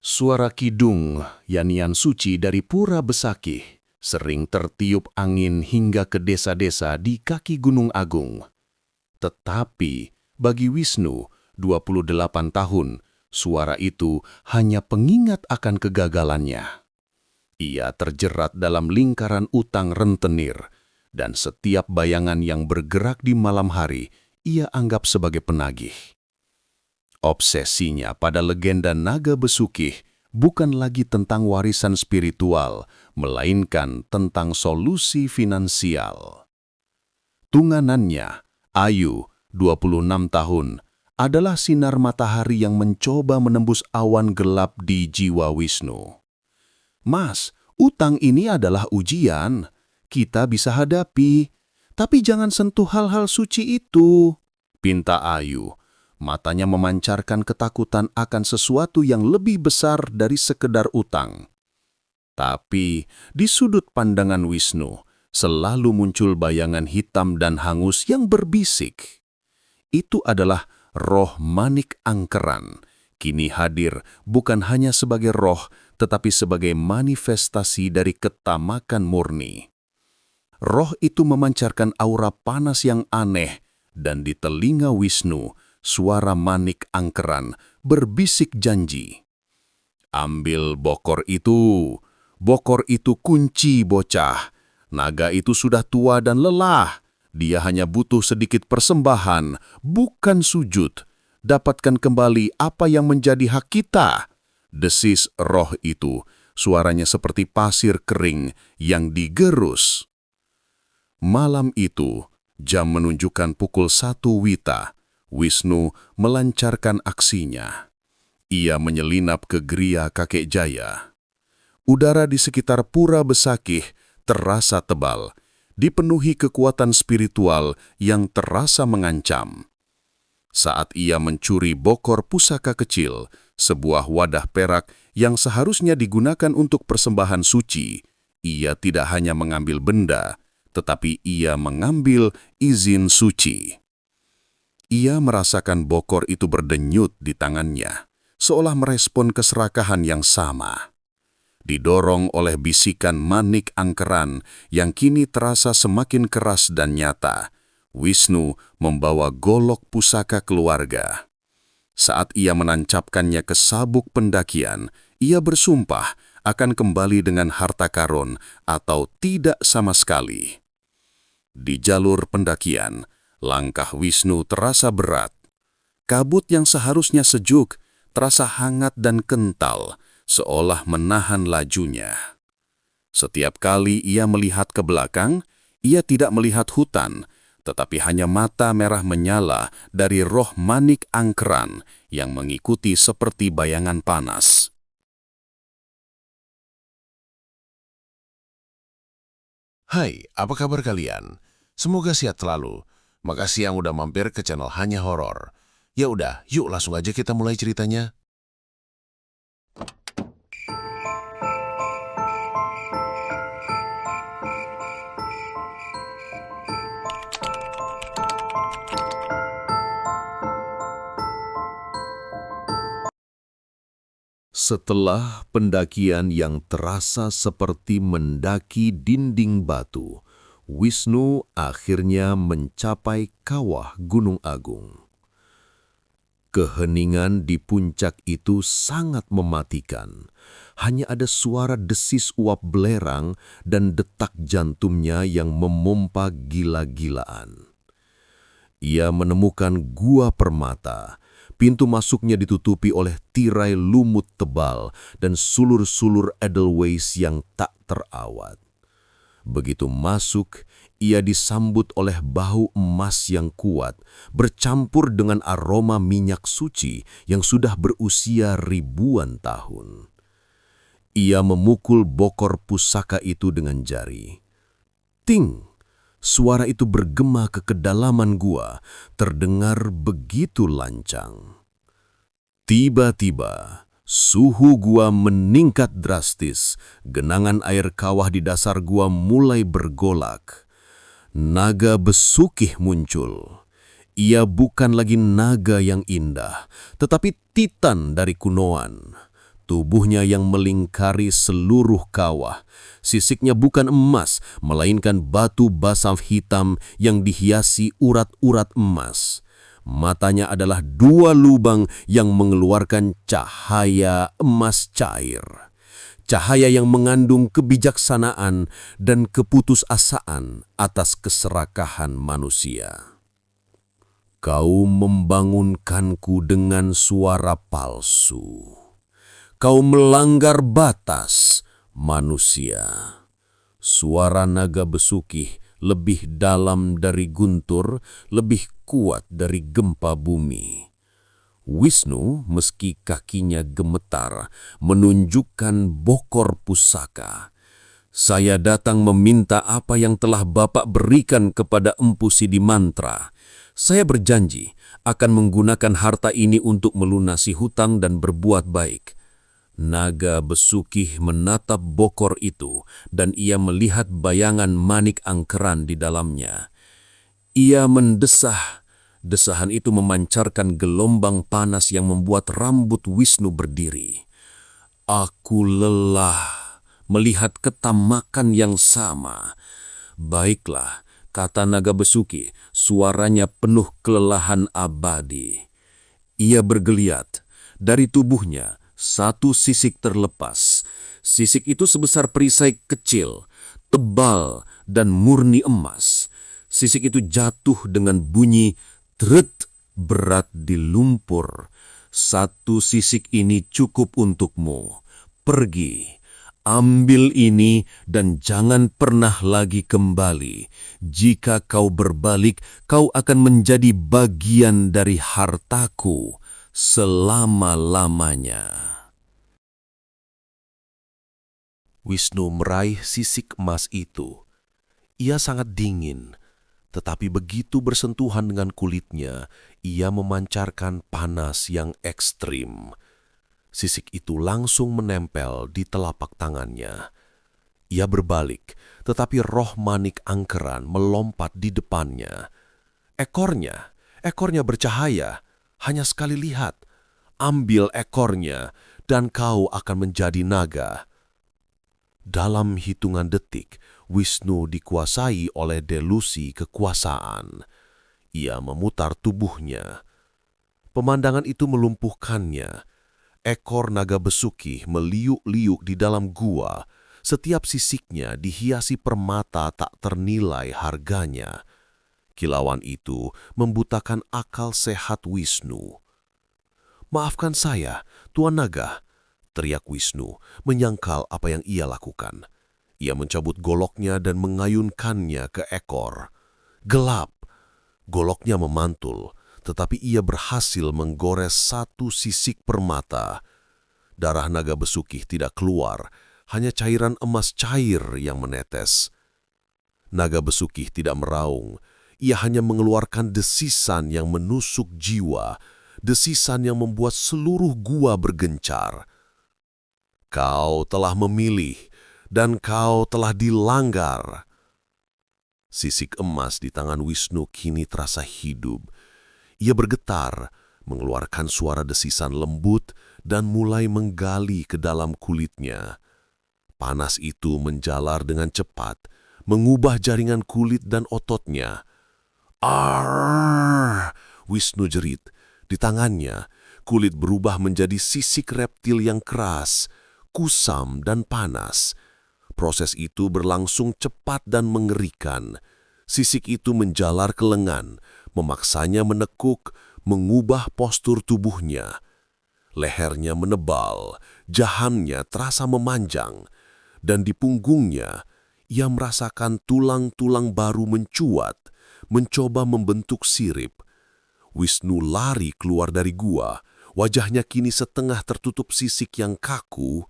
Suara kidung Yanian Suci dari Pura Besakih sering tertiup angin hingga ke desa-desa di kaki Gunung Agung. Tetapi bagi Wisnu, 28 tahun, suara itu hanya pengingat akan kegagalannya. Ia terjerat dalam lingkaran utang rentenir, dan setiap bayangan yang bergerak di malam hari ia anggap sebagai penagih. Obsesinya pada legenda naga Besukih bukan lagi tentang warisan spiritual, melainkan tentang solusi finansial. Tunganannya, Ayu, 26 tahun, adalah sinar matahari yang mencoba menembus awan gelap di jiwa Wisnu. "Mas, utang ini adalah ujian. Kita bisa hadapi, tapi jangan sentuh hal-hal suci itu," pinta Ayu. Matanya memancarkan ketakutan akan sesuatu yang lebih besar dari sekedar utang. Tapi di sudut pandangan Wisnu, selalu muncul bayangan hitam dan hangus yang berbisik. Itu adalah roh Manik Angkeran. Kini hadir bukan hanya sebagai roh, tetapi sebagai manifestasi dari ketamakan murni. Roh itu memancarkan aura panas yang aneh, dan di telinga Wisnu, suara Manik Angkeran berbisik janji. "Ambil bokor itu kunci bocah. Naga itu sudah tua dan lelah. Dia hanya butuh sedikit persembahan, bukan sujud. Dapatkan kembali apa yang menjadi hak kita," desis roh itu. Suaranya seperti pasir kering yang digerus. Malam itu, jam menunjukkan pukul 1 Wita. Wisnu melancarkan aksinya. Ia menyelinap ke Gria Kakek Jaya. Udara di sekitar Pura Besakih terasa tebal, dipenuhi kekuatan spiritual yang terasa mengancam. Saat ia mencuri bokor pusaka kecil, sebuah wadah perak yang seharusnya digunakan untuk persembahan suci, ia tidak hanya mengambil benda, tetapi ia mengambil izin suci. Ia merasakan bokor itu berdenyut di tangannya, seolah merespon keserakahan yang sama. Didorong oleh bisikan Manik Angkeran yang kini terasa semakin keras dan nyata, Wisnu membawa golok pusaka keluarga. Saat ia menancapkannya ke sabuk pendakian, ia bersumpah akan kembali dengan harta karun atau tidak sama sekali. Di jalur pendakian, langkah Wisnu terasa berat. Kabut yang seharusnya sejuk terasa hangat dan kental, seolah menahan lajunya. Setiap kali ia melihat ke belakang, ia tidak melihat hutan, tetapi hanya mata merah menyala dari roh Manik Angkeran yang mengikuti seperti bayangan panas. Hai, apa kabar kalian? Semoga sehat selalu. Makasih yang udah mampir ke channel Hanya Horor. Ya udah, yuk langsung aja kita mulai ceritanya. Setelah pendakian yang terasa seperti mendaki dinding batu, Wisnu akhirnya mencapai kawah Gunung Agung. Keheningan di puncak itu sangat mematikan. Hanya ada suara desis uap belerang dan detak jantungnya yang memompa gila-gilaan. Ia menemukan gua permata. Pintu masuknya ditutupi oleh tirai lumut tebal dan sulur-sulur edelweiss yang tak terawat. Begitu masuk, ia disambut oleh bau emas yang kuat, bercampur dengan aroma minyak suci yang sudah berusia ribuan tahun. Ia memukul bokor pusaka itu dengan jari. Ting! Suara itu bergema ke kedalaman gua, terdengar begitu lancang. Tiba-tiba, suhu gua meningkat drastis. Genangan air kawah di dasar gua mulai bergolak. Naga Besukih muncul. Ia bukan lagi naga yang indah, tetapi titan dari kunoan. Tubuhnya yang melingkari seluruh kawah. Sisiknya bukan emas, melainkan batu basalt hitam yang dihiasi urat-urat emas. Matanya adalah 2 lubang yang mengeluarkan cahaya emas cair. Cahaya yang mengandung kebijaksanaan dan keputusasaan atas keserakahan manusia. Kau membangunkanku dengan suara palsu. Kau melanggar batas, manusia. Suara naga besukih lebih dalam dari guntur, lebih kuat dari gempa bumi. Wisnu, meski kakinya gemetar, menunjukkan bokor pusaka. Saya datang meminta apa yang telah Bapak berikan kepada Empu Sidimantra. Saya berjanji akan menggunakan harta ini untuk melunasi hutang dan berbuat baik. Naga besukih menatap bokor itu dan ia melihat bayangan manik angkeran di dalamnya. Ia mendesah. Desahan itu memancarkan gelombang panas yang membuat rambut Wisnu berdiri. Aku lelah melihat ketamakan yang sama. Baiklah, kata naga besuki, suaranya penuh kelelahan abadi. Ia bergeliat. Dari tubuhnya, 1 sisik terlepas. Sisik itu sebesar perisai kecil, tebal dan murni emas. Sisik itu jatuh dengan bunyi tret berat di lumpur. 1 sisik ini cukup untukmu. Pergi, ambil ini dan jangan pernah lagi kembali. Jika kau berbalik, kau akan menjadi bagian dari hartaku selama-lamanya. Wisnu meraih sisik emas itu. Ia sangat dingin, tetapi begitu bersentuhan dengan kulitnya, ia memancarkan panas yang ekstrim. Sisik itu langsung menempel di telapak tangannya. Ia berbalik, tetapi roh manik angkeran melompat di depannya. Ekornya bercahaya. Hanya sekali lihat, ambil ekornya dan kau akan menjadi naga. Dalam hitungan detik, Wisnu dikuasai oleh delusi kekuasaan. Ia memutar tubuhnya. Pemandangan itu melumpuhkannya. Ekor naga besukih meliuk-liuk di dalam gua. Setiap sisiknya dihiasi permata tak ternilai harganya. Kilauan itu membutakan akal sehat Wisnu. "Maafkan saya, Tuan Naga," teriak Wisnu, menyangkal apa yang ia lakukan. Ia mencabut goloknya dan mengayunkannya ke ekor. Gelap. Goloknya memantul, tetapi ia berhasil menggores 1 sisik permata. Darah naga besukih tidak keluar, hanya cairan emas cair yang menetes. Naga besukih tidak meraung. Ia hanya mengeluarkan desisan yang menusuk jiwa, desisan yang membuat seluruh gua bergencar. "Kau telah memilih, dan kau telah dilanggar." Sisik emas di tangan Wisnu kini terasa hidup. Ia bergetar, mengeluarkan suara desisan lembut dan mulai menggali ke dalam kulitnya. Panas itu menjalar dengan cepat, mengubah jaringan kulit dan ototnya. "Arr!" Wisnu jerit. Di tangannya, kulit berubah menjadi sisik reptil yang keras, kusam dan panas. Proses itu berlangsung cepat dan mengerikan. Sisik itu menjalar ke lengan, memaksanya menekuk, mengubah postur tubuhnya. Lehernya menebal, jahamnya terasa memanjang, dan di punggungnya ia merasakan tulang-tulang baru mencuat, mencoba membentuk sirip. Wisnu lari keluar dari gua, wajahnya kini setengah tertutup sisik yang kaku.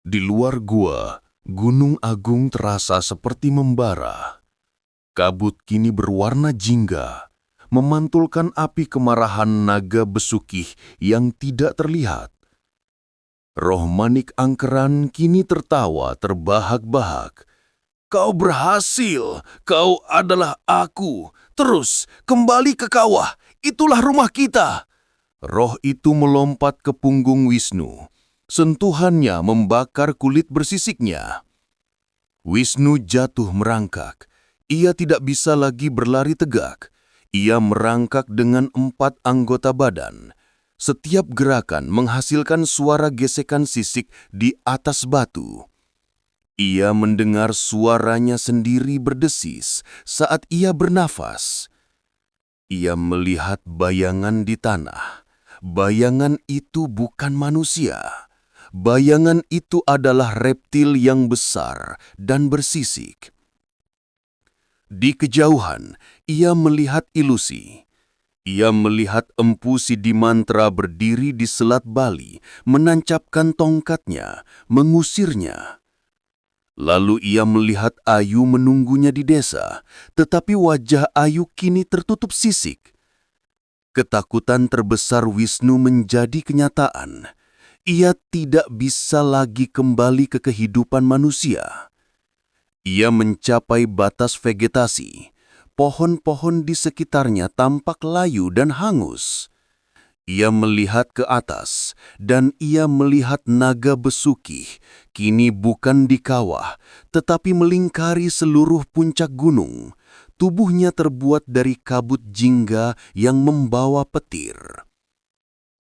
Di luar gua, Gunung Agung terasa seperti membara. Kabut kini berwarna jingga, memantulkan api kemarahan naga besukih yang tidak terlihat. Roh manik angkeran kini tertawa terbahak-bahak. "Kau berhasil, kau adalah aku. Terus, kembali ke kawah, itulah rumah kita." Roh itu melompat ke punggung Wisnu. Sentuhannya membakar kulit bersisiknya. Wisnu jatuh merangkak. Ia tidak bisa lagi berlari tegak. Ia merangkak dengan 4 anggota badan. Setiap gerakan menghasilkan suara gesekan sisik di atas batu. Ia mendengar suaranya sendiri berdesis saat ia bernafas. Ia melihat bayangan di tanah. Bayangan itu bukan manusia. Bayangan itu adalah reptil yang besar dan bersisik. Di kejauhan, ia melihat ilusi. Ia melihat Empu Sidimantra berdiri di Selat Bali, menancapkan tongkatnya, mengusirnya. Lalu ia melihat Ayu menunggunya di desa, tetapi wajah Ayu kini tertutup sisik. Ketakutan terbesar Wisnu menjadi kenyataan. Ia tidak bisa lagi kembali ke kehidupan manusia. Ia mencapai batas vegetasi. Pohon-pohon di sekitarnya tampak layu dan hangus. Ia melihat ke atas, dan ia melihat naga besukih, kini bukan di kawah, tetapi melingkari seluruh puncak gunung. Tubuhnya terbuat dari kabut jingga yang membawa petir.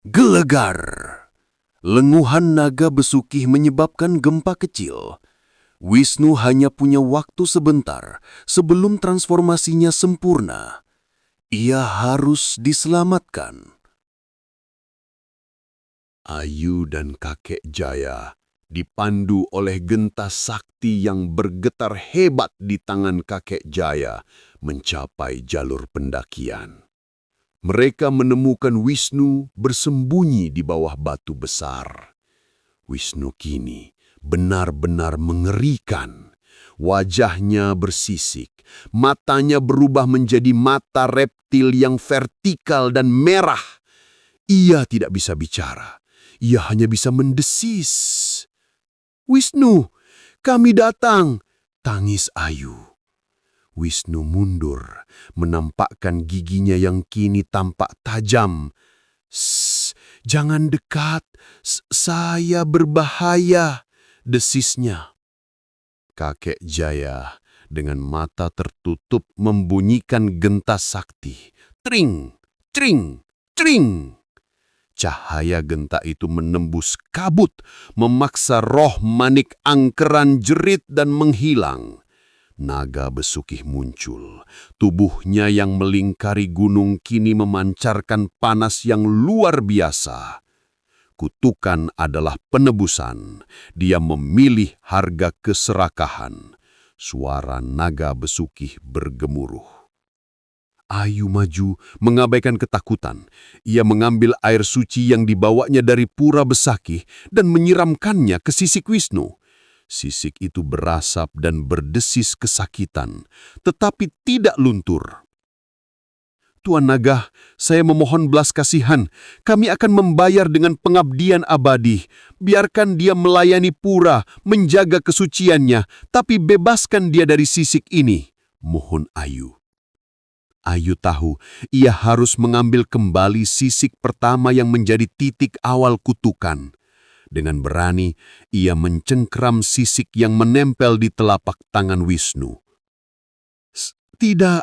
Gelegar! Lenguhan naga besukih menyebabkan gempa kecil. Wisnu hanya punya waktu sebentar sebelum transformasinya sempurna. Ia harus diselamatkan. Ayu dan kakek Jaya dipandu oleh gentas sakti yang bergetar hebat di tangan kakek Jaya mencapai jalur pendakian. Mereka menemukan Wisnu bersembunyi di bawah batu besar. Wisnu kini benar-benar mengerikan. Wajahnya bersisik, matanya berubah menjadi mata reptil yang vertikal dan merah. Ia tidak bisa bicara, ia hanya bisa mendesis. "Wisnu, kami datang!" tangis Ayu. Wisnu mundur, menampakkan giginya yang kini tampak tajam. "Shh, jangan dekat, saya berbahaya," desisnya. Kakek Jaya dengan mata tertutup membunyikan gentas sakti. Tring, tring, tring. Cahaya genta itu menembus kabut, memaksa roh manik angkeran jerit dan menghilang. Naga besukih muncul. Tubuhnya yang melingkari gunung kini memancarkan panas yang luar biasa. Kutukan adalah penebusan. Dia memilih harga keserakahan. Suara naga besukih bergemuruh. Ayu maju, mengabaikan ketakutan. Ia mengambil air suci yang dibawanya dari pura Besakih dan menyiramkannya ke sisik Wisnu. Sisik itu berasap dan berdesis kesakitan, tetapi tidak luntur. "Tuan Naga, saya memohon belas kasihan. Kami akan membayar dengan pengabdian abadi. Biarkan dia melayani pura, menjaga kesuciannya, tapi bebaskan dia dari sisik ini," mohon Ayu. Ayu tahu ia harus mengambil kembali sisik pertama yang menjadi titik awal kutukan. Dengan berani, ia mencengkram sisik yang menempel di telapak tangan Wisnu. "Tidak,"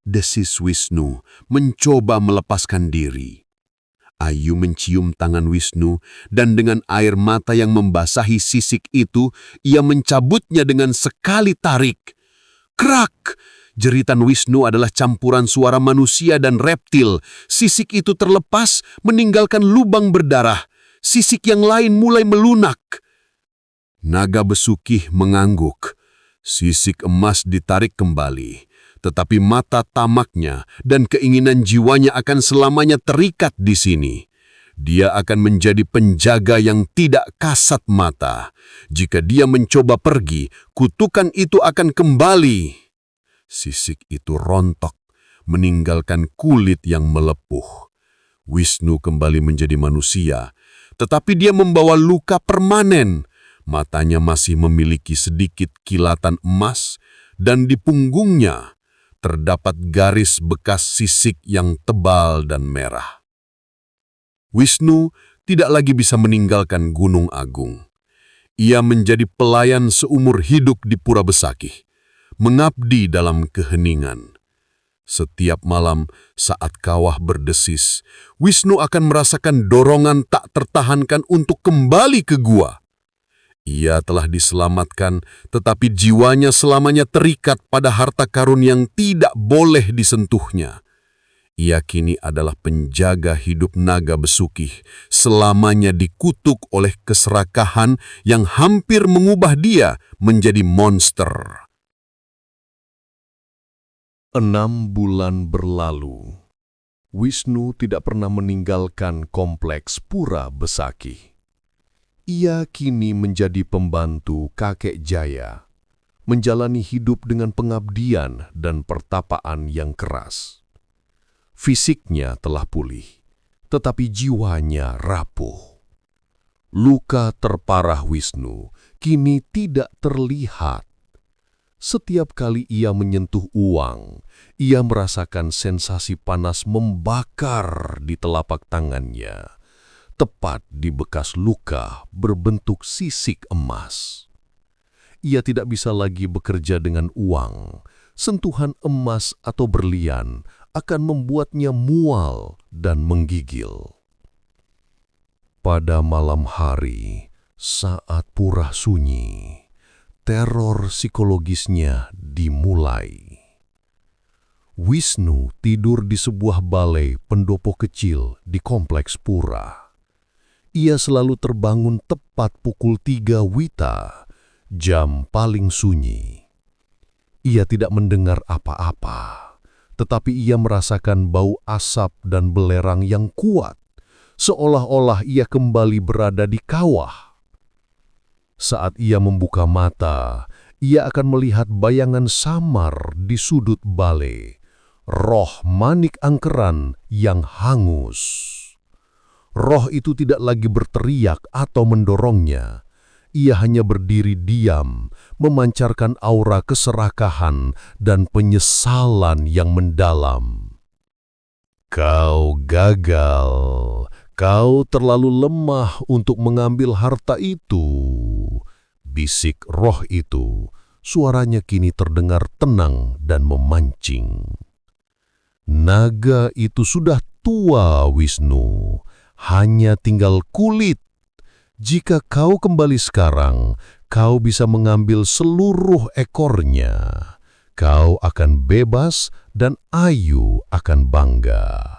desis Wisnu, mencoba melepaskan diri. Ayu mencium tangan Wisnu, dan dengan air mata yang membasahi sisik itu, ia mencabutnya dengan sekali tarik. Krak! Jeritan Wisnu adalah campuran suara manusia dan reptil. Sisik itu terlepas, meninggalkan lubang berdarah. Sisik yang lain mulai melunak. Naga besukih mengangguk. Sisik emas ditarik kembali, tetapi mata tamaknya dan keinginan jiwanya akan selamanya terikat di sini. Dia akan menjadi penjaga yang tidak kasat mata. Jika dia mencoba pergi, kutukan itu akan kembali. Sisik itu rontok, meninggalkan kulit yang melepuh. Wisnu kembali menjadi manusia, tetapi dia membawa luka permanen. Matanya masih memiliki sedikit kilatan emas, dan di punggungnya terdapat garis bekas sisik yang tebal dan merah. Wisnu tidak lagi bisa meninggalkan Gunung Agung. Ia menjadi pelayan seumur hidup di Pura Besakih, mengabdi dalam keheningan. Setiap malam saat kawah berdesis, Wisnu akan merasakan dorongan tak tertahankan untuk kembali ke gua. Ia telah diselamatkan, tetapi jiwanya selamanya terikat pada harta karun yang tidak boleh disentuhnya. Ia kini adalah penjaga hidup naga Besukih, selamanya dikutuk oleh keserakahan yang hampir mengubah dia menjadi monster. 6 bulan berlalu. Wisnu tidak pernah meninggalkan kompleks Pura Besakih. Ia kini menjadi pembantu kakek Jaya, menjalani hidup dengan pengabdian dan pertapaan yang keras. Fisiknya telah pulih, tetapi jiwanya rapuh. Luka terparah Wisnu kini tidak terlihat. Setiap kali ia menyentuh uang, ia merasakan sensasi panas membakar di telapak tangannya, tepat di bekas luka berbentuk sisik emas. Ia tidak bisa lagi bekerja dengan uang. Sentuhan emas atau berlian akan membuatnya mual dan menggigil. Pada malam hari, saat pura sunyi, teror psikologisnya dimulai. Wisnu tidur di sebuah balai pendopo kecil di kompleks pura. Ia selalu terbangun tepat pukul 3 Wita, jam paling sunyi. Ia tidak mendengar apa-apa, tetapi ia merasakan bau asap dan belerang yang kuat, seolah-olah ia kembali berada di kawah. Saat ia membuka mata, ia akan melihat bayangan samar di sudut balai, roh Manik Angkeran yang hangus. Roh itu tidak lagi berteriak atau mendorongnya. Ia hanya berdiri diam, memancarkan aura keserakahan dan penyesalan yang mendalam. Kau gagal. Kau terlalu lemah untuk mengambil harta itu. Bisik roh itu, suaranya kini terdengar tenang dan memancing. Naga itu sudah tua, Wisnu. Hanya tinggal kulit. Jika kau kembali sekarang, kau bisa mengambil seluruh ekornya. Kau akan bebas dan Ayu akan bangga.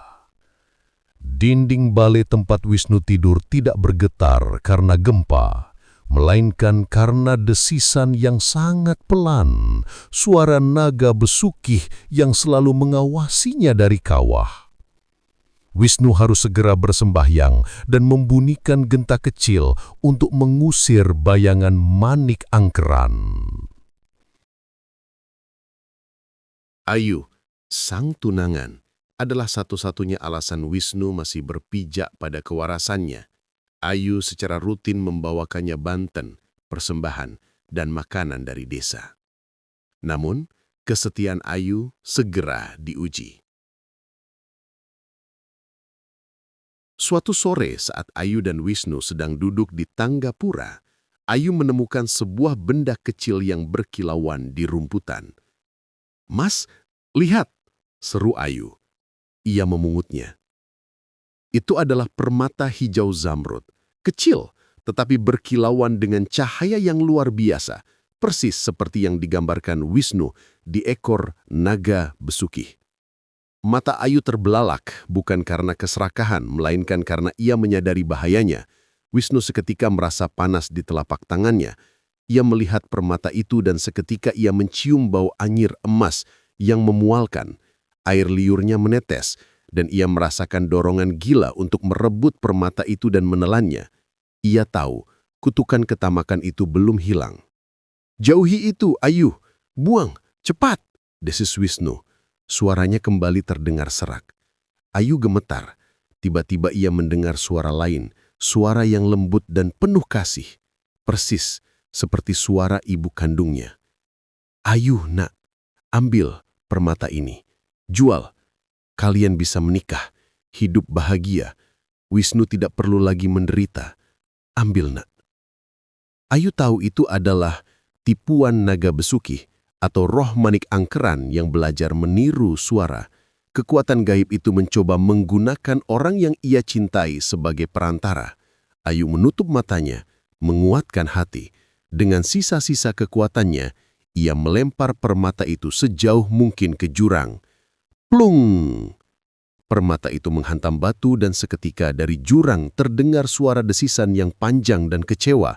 Dinding balai tempat Wisnu tidur tidak bergetar karena gempa, melainkan karena desisan yang sangat pelan, suara naga Besukih yang selalu mengawasinya dari kawah. Wisnu harus segera bersembahyang dan membunyikan genta kecil untuk mengusir bayangan Manik Angkeran. Ayu, sang tunangan, adalah satu-satunya alasan Wisnu masih berpijak pada kewarasannya. Ayu secara rutin membawakannya banten, persembahan, dan makanan dari desa. Namun, kesetiaan Ayu segera diuji. Suatu sore saat Ayu dan Wisnu sedang duduk di tangga pura, Ayu menemukan sebuah benda kecil yang berkilauan di rumputan. "Mas, lihat!" seru Ayu. Ia memungutnya. Itu adalah permata hijau zamrud, kecil tetapi berkilauan dengan cahaya yang luar biasa, persis seperti yang digambarkan Wisnu di ekor naga Besukih. Mata Ayu terbelalak bukan karena keserakahan, melainkan karena ia menyadari bahayanya. Wisnu seketika merasa panas di telapak tangannya. Ia melihat permata itu dan seketika ia mencium bau anyir emas yang memualkan. Air liurnya menetes dan ia merasakan dorongan gila untuk merebut permata itu dan menelannya. Ia tahu kutukan ketamakan itu belum hilang. "Jauhi itu, Ayu! Buang! Cepat!" desis Wisnu. Suaranya kembali terdengar serak. Ayu gemetar. Tiba-tiba ia mendengar suara lain, suara yang lembut dan penuh kasih. Persis seperti suara ibu kandungnya. "Ayu, nak, ambil permata ini. Jual. Kalian bisa menikah, hidup bahagia." Wisnu tidak perlu lagi menderita. Ambil, nak. Ayu tahu itu adalah tipuan naga besuki atau roh manik angkeran yang belajar meniru suara. Kekuatan gaib itu mencoba menggunakan orang yang ia cintai sebagai perantara. Ayu menutup matanya, menguatkan hati. Dengan sisa-sisa kekuatannya, ia melempar permata itu sejauh mungkin ke jurang. Plung! Permata itu menghantam batu dan seketika dari jurang terdengar suara desisan yang panjang dan kecewa.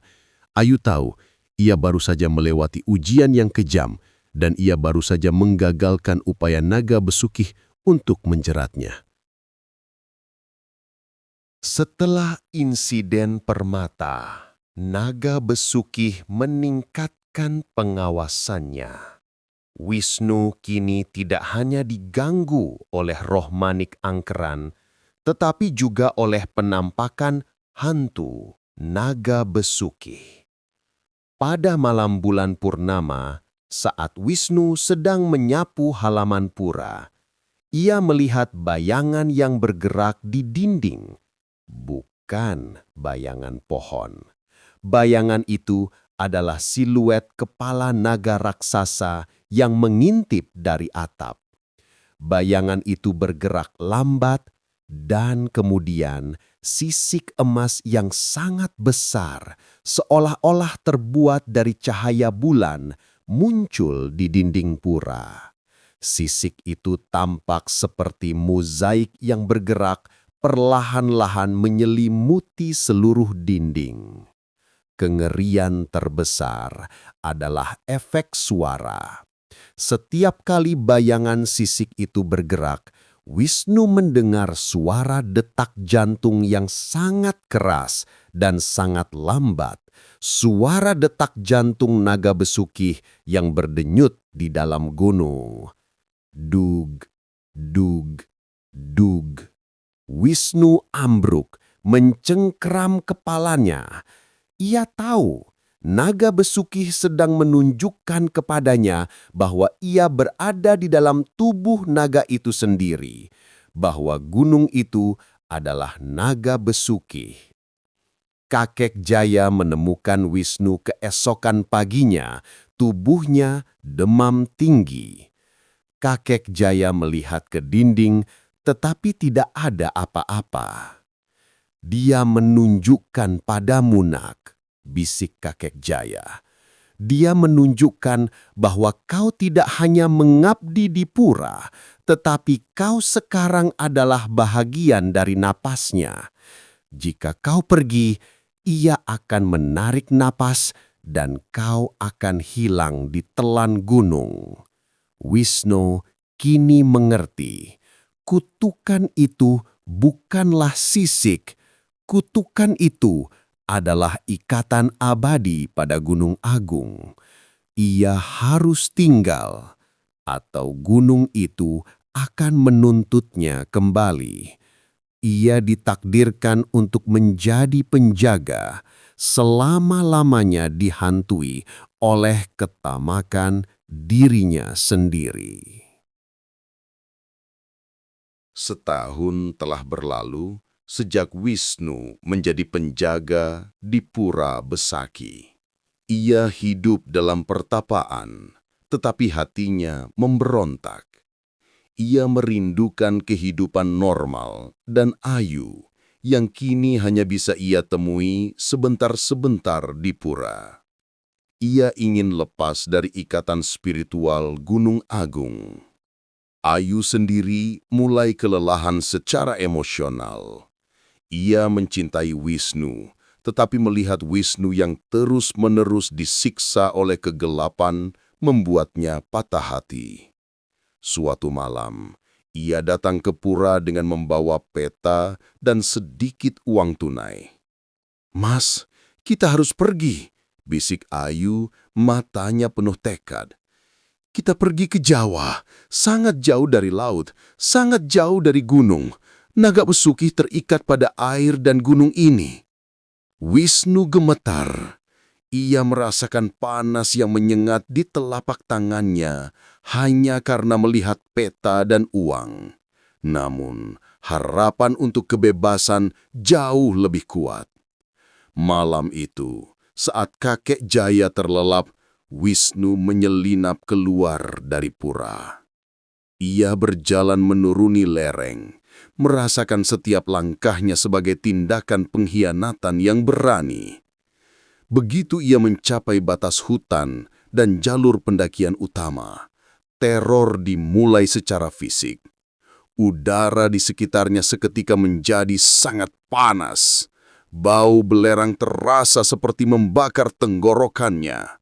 Ayu tahu, ia baru saja melewati ujian yang kejam dan ia baru saja menggagalkan upaya naga besukih untuk menjeratnya. Setelah insiden permata, naga besukih meningkatkan pengawasannya. Wisnu kini tidak hanya diganggu oleh roh manik angkeran, tetapi juga oleh penampakan hantu naga besukih. Pada malam bulan purnama, saat Wisnu sedang menyapu halaman pura, ia melihat bayangan yang bergerak di dinding, bukan bayangan pohon. Bayangan itu adalah siluet kepala naga raksasa yang mengintip dari atap. Bayangan itu bergerak lambat dan kemudian sisik emas yang sangat besar, seolah-olah terbuat dari cahaya bulan, muncul di dinding pura. Sisik itu tampak seperti mozaik yang bergerak perlahan-lahan menyelimuti seluruh dinding. Kengerian terbesar adalah efek suara. Setiap kali bayangan sisik itu bergerak, Wisnu mendengar suara detak jantung yang sangat keras dan sangat lambat. Suara detak jantung naga besukih yang berdenyut di dalam gunung. Dug, dug, dug. Wisnu ambruk, mencengkeram kepalanya. Ia tahu naga besukih sedang menunjukkan kepadanya bahwa ia berada di dalam tubuh naga itu sendiri, bahwa gunung itu adalah naga besukih. Kakek Jaya menemukan Wisnu keesokan paginya, tubuhnya demam tinggi. Kakek Jaya melihat ke dinding, tetapi tidak ada apa-apa. Dia menunjukkan padamu, nak, bisik kakek Jaya. Dia menunjukkan bahwa kau tidak hanya mengabdi di pura, tetapi kau sekarang adalah bahagian dari napasnya. Jika kau pergi, ia akan menarik napas dan kau akan hilang di telan gunung. Wisnu kini mengerti, kutukan itu bukanlah sisik. Kutukan itu adalah ikatan abadi pada Gunung Agung. Ia harus tinggal, atau gunung itu akan menuntutnya kembali. Ia ditakdirkan untuk menjadi penjaga, selama-lamanya dihantui oleh ketamakan dirinya sendiri. Setahun telah berlalu sejak Wisnu menjadi penjaga di Pura Besaki. Ia hidup dalam pertapaan, tetapi hatinya memberontak. Ia merindukan kehidupan normal dan Ayu, yang kini hanya bisa ia temui sebentar-sebentar di pura. Ia ingin lepas dari ikatan spiritual Gunung Agung. Ayu sendiri mulai kelelahan secara emosional. Ia mencintai Wisnu, tetapi melihat Wisnu yang terus-menerus disiksa oleh kegelapan membuatnya patah hati. Suatu malam, ia datang ke pura dengan membawa peta dan sedikit uang tunai. "Mas, kita harus pergi," bisik Ayu, matanya penuh tekad. "Kita pergi ke Jawa, sangat jauh dari laut, sangat jauh dari gunung. Naga besukih terikat pada air dan gunung ini." Wisnu gemetar. Ia merasakan panas yang menyengat di telapak tangannya hanya karena melihat peta dan uang. Namun, harapan untuk kebebasan jauh lebih kuat. Malam itu, saat kakek Jaya terlelap, Wisnu menyelinap keluar dari pura. Ia berjalan menuruni lereng, merasakan setiap langkahnya sebagai tindakan pengkhianatan yang berani. Begitu ia mencapai batas hutan dan jalur pendakian utama, teror dimulai secara fisik. Udara di sekitarnya seketika menjadi sangat panas. Bau belerang terasa seperti membakar tenggorokannya.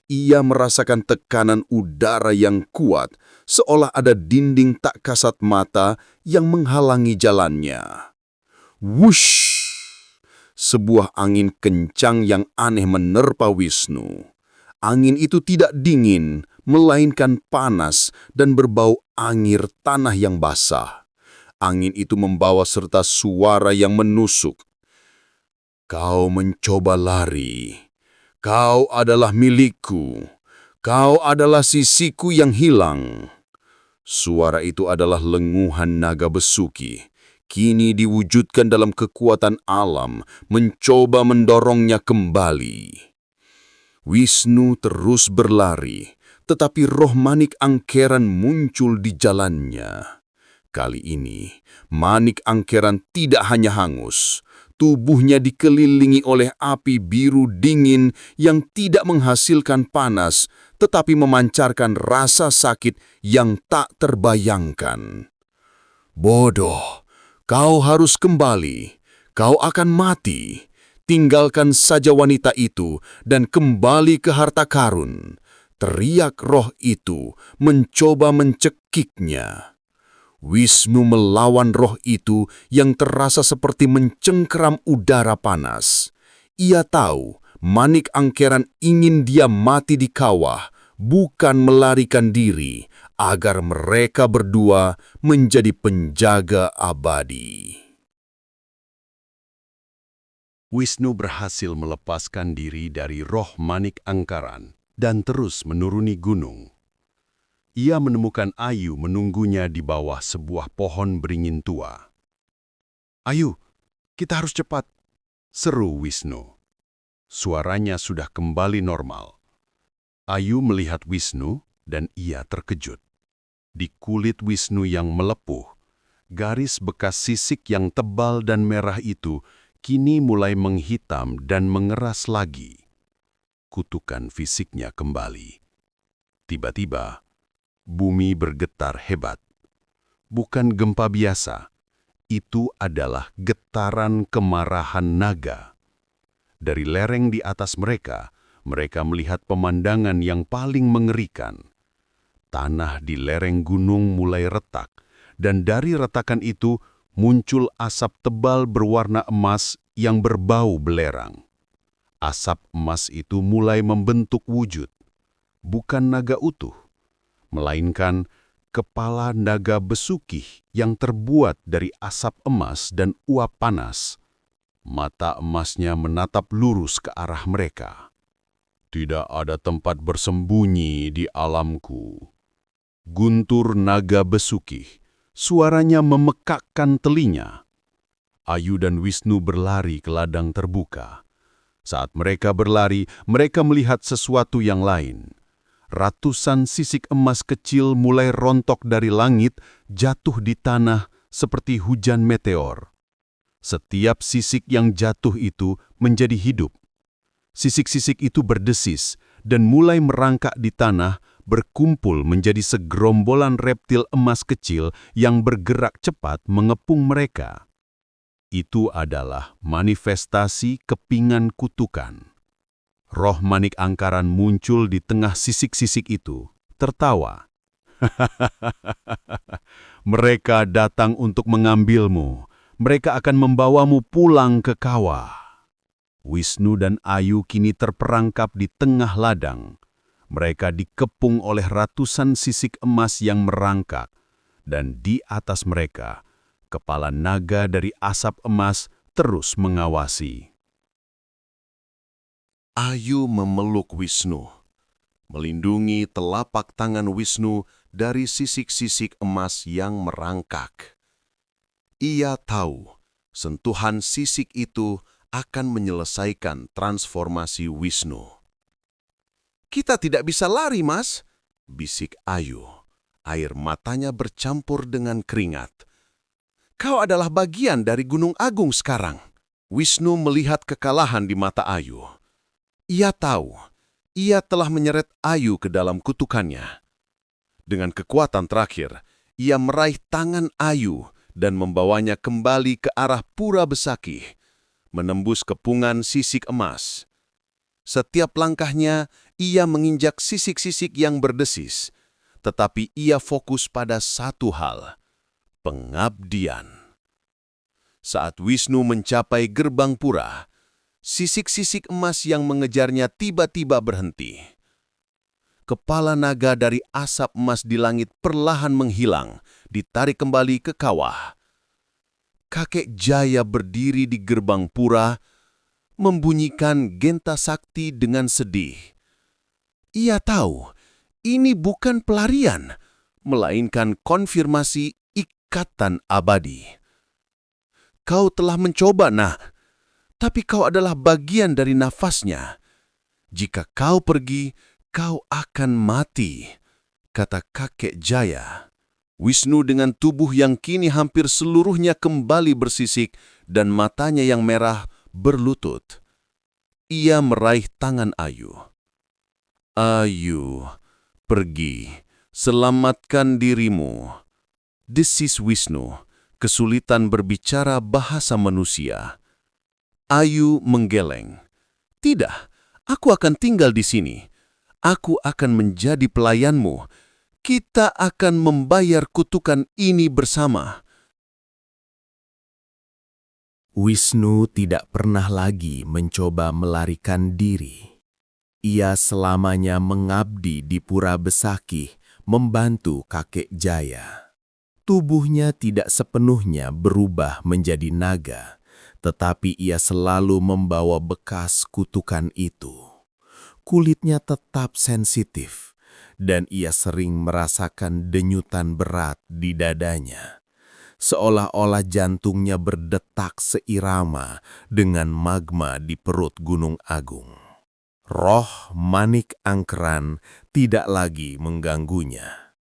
Ia merasakan tekanan udara yang kuat, seolah ada dinding tak kasat mata yang menghalangi jalannya. Wush! Sebuah angin kencang yang aneh menerpa Wisnu. Angin itu tidak dingin, melainkan panas dan berbau angir tanah yang basah. Angin itu membawa serta suara yang menusuk. Kau mencoba lari. Kau adalah milikku. Kau adalah sisiku yang hilang. Suara itu adalah lenguhan naga besuki. Kini diwujudkan dalam kekuatan alam, mencoba mendorongnya kembali. Wisnu terus berlari, tetapi roh Manik Angkeran muncul di jalannya. Kali ini, Manik Angkeran tidak hanya hangus. Tubuhnya dikelilingi oleh api biru dingin yang tidak menghasilkan panas, tetapi memancarkan rasa sakit yang tak terbayangkan. Bodoh, kau harus kembali. Kau akan mati. Tinggalkan saja wanita itu dan kembali ke harta karun. Teriak roh itu, mencoba mencekiknya. Wisnu melawan roh itu yang terasa seperti mencengkeram udara panas. Ia tahu Manik Angkeran ingin dia mati di kawah, bukan melarikan diri, agar mereka berdua menjadi penjaga abadi. Wisnu berhasil melepaskan diri dari roh Manik Angkeran dan terus menuruni gunung. Ia menemukan Ayu menunggunya di bawah sebuah pohon beringin tua. "Ayu, kita harus cepat," seru Wisnu. Suaranya sudah kembali normal. Ayu melihat Wisnu dan ia terkejut. Di kulit Wisnu yang melepuh, garis bekas sisik yang tebal dan merah itu kini mulai menghitam dan mengeras lagi. Kutukan fisiknya kembali. Tiba-tiba, bumi bergetar hebat. Bukan gempa biasa, itu adalah getaran kemarahan naga. Dari lereng di atas mereka melihat pemandangan yang paling mengerikan. Tanah di lereng gunung mulai retak, dan dari retakan itu muncul asap tebal berwarna emas yang berbau belerang. Asap emas itu mulai membentuk wujud, bukan naga utuh, melainkan kepala naga besukih yang terbuat dari asap emas dan uap panas. Mata emasnya menatap lurus ke arah mereka. "Tidak ada tempat bersembunyi di alamku." Guntur naga besukih, suaranya memekakkan telinga. Ayu dan Wisnu berlari ke ladang terbuka. Saat mereka berlari, mereka melihat sesuatu yang lain. Ratusan sisik emas kecil mulai rontok dari langit, jatuh di tanah seperti hujan meteor. Setiap sisik yang jatuh itu menjadi hidup. Sisik-sisik itu berdesis dan mulai merangkak di tanah, berkumpul menjadi segerombolan reptil emas kecil yang bergerak cepat mengepung mereka. Itu adalah manifestasi kepingan kutukan. Roh Manik Angkeran muncul di tengah sisik-sisik itu, tertawa. "Mereka datang untuk mengambilmu. Mereka akan membawamu pulang ke kawah." Wisnu dan Ayu kini terperangkap di tengah ladang. Mereka dikepung oleh ratusan sisik emas yang merangkak, dan di atas mereka, kepala naga dari asap emas terus mengawasi. Ayu memeluk Wisnu, melindungi telapak tangan Wisnu dari sisik-sisik emas yang merangkak. Ia tahu sentuhan sisik itu akan menyelesaikan transformasi Wisnu. "Kita tidak bisa lari, Mas," bisik Ayu. Air matanya bercampur dengan keringat. "Kau adalah bagian dari Gunung Agung sekarang." Wisnu melihat kekalahan di mata Ayu. Ia tahu, ia telah menyeret Ayu ke dalam kutukannya. Dengan kekuatan terakhir, ia meraih tangan Ayu dan membawanya kembali ke arah Pura Besakih, menembus kepungan sisik emas. Setiap langkahnya, ia menginjak sisik-sisik yang berdesis, tetapi ia fokus pada satu hal, pengabdian. Saat Wisnu mencapai gerbang pura, sisik-sisik emas yang mengejarnya tiba-tiba berhenti. Kepala naga dari asap emas di langit perlahan menghilang, ditarik kembali ke kawah. Kakek Jaya berdiri di gerbang pura, membunyikan genta sakti dengan sedih. Ia tahu, ini bukan pelarian, melainkan konfirmasi ikatan abadi. "Kau telah mencoba, Nak, tapi kau adalah bagian dari nafasnya. Jika kau pergi, kau akan mati," kata kakek Jaya. Wisnu dengan tubuh yang kini hampir seluruhnya kembali bersisik dan matanya yang merah berlutut. Ia meraih tangan Ayu. "Ayu, pergi, selamatkan dirimu." Desis Wisnu, kesulitan berbicara bahasa manusia. Ayu menggeleng. "Tidak, aku akan tinggal di sini. Aku akan menjadi pelayanmu. Kita akan membayar kutukan ini bersama." Wisnu tidak pernah lagi mencoba melarikan diri. Ia selamanya mengabdi di Pura Besakih, membantu kakek Jaya. Tubuhnya tidak sepenuhnya berubah menjadi naga, tetapi ia selalu membawa bekas kutukan itu. Kulitnya tetap sensitif, dan ia sering merasakan denyutan berat di dadanya, seolah-olah jantungnya berdetak seirama dengan magma di perut Gunung Agung. Roh Manik Angkeran tidak lagi mengganggunya.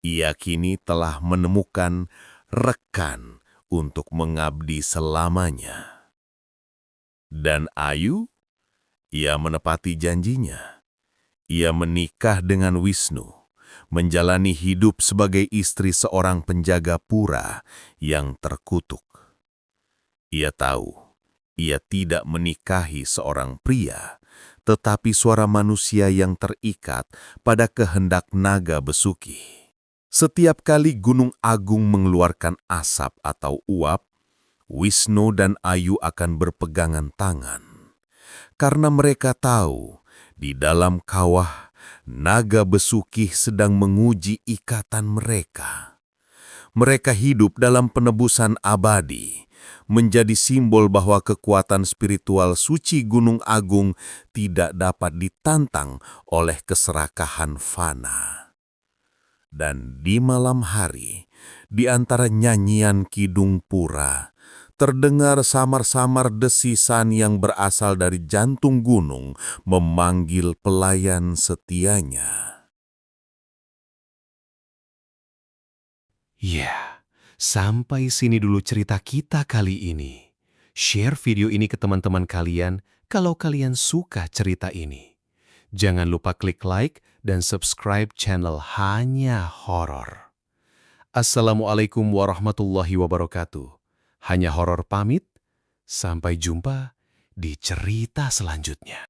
Ia kini telah menemukan rekan untuk mengabdi selamanya. Dan Ayu, ia menepati janjinya. Ia menikah dengan Wisnu, menjalani hidup sebagai istri seorang penjaga pura yang terkutuk. Ia tahu, ia tidak menikahi seorang pria, tetapi suara manusia yang terikat pada kehendak naga Besuki. Setiap kali Gunung Agung mengeluarkan asap atau uap, Wisnu dan Ayu akan berpegangan tangan. Karena mereka tahu, di dalam kawah, naga Besuki sedang menguji ikatan mereka. Mereka hidup dalam penebusan abadi, menjadi simbol bahwa kekuatan spiritual suci Gunung Agung tidak dapat ditantang oleh keserakahan fana. Dan di malam hari, di antara nyanyian kidung pura, terdengar samar-samar desisan yang berasal dari jantung gunung memanggil pelayan setianya. Ya, sampai sini dulu cerita kita kali ini. Share video ini ke teman-teman kalian kalau kalian suka cerita ini. Jangan lupa klik like dan subscribe channel Hanya Horor. Assalamualaikum warahmatullahi wabarakatuh. Hanya Horor pamit, sampai jumpa di cerita selanjutnya.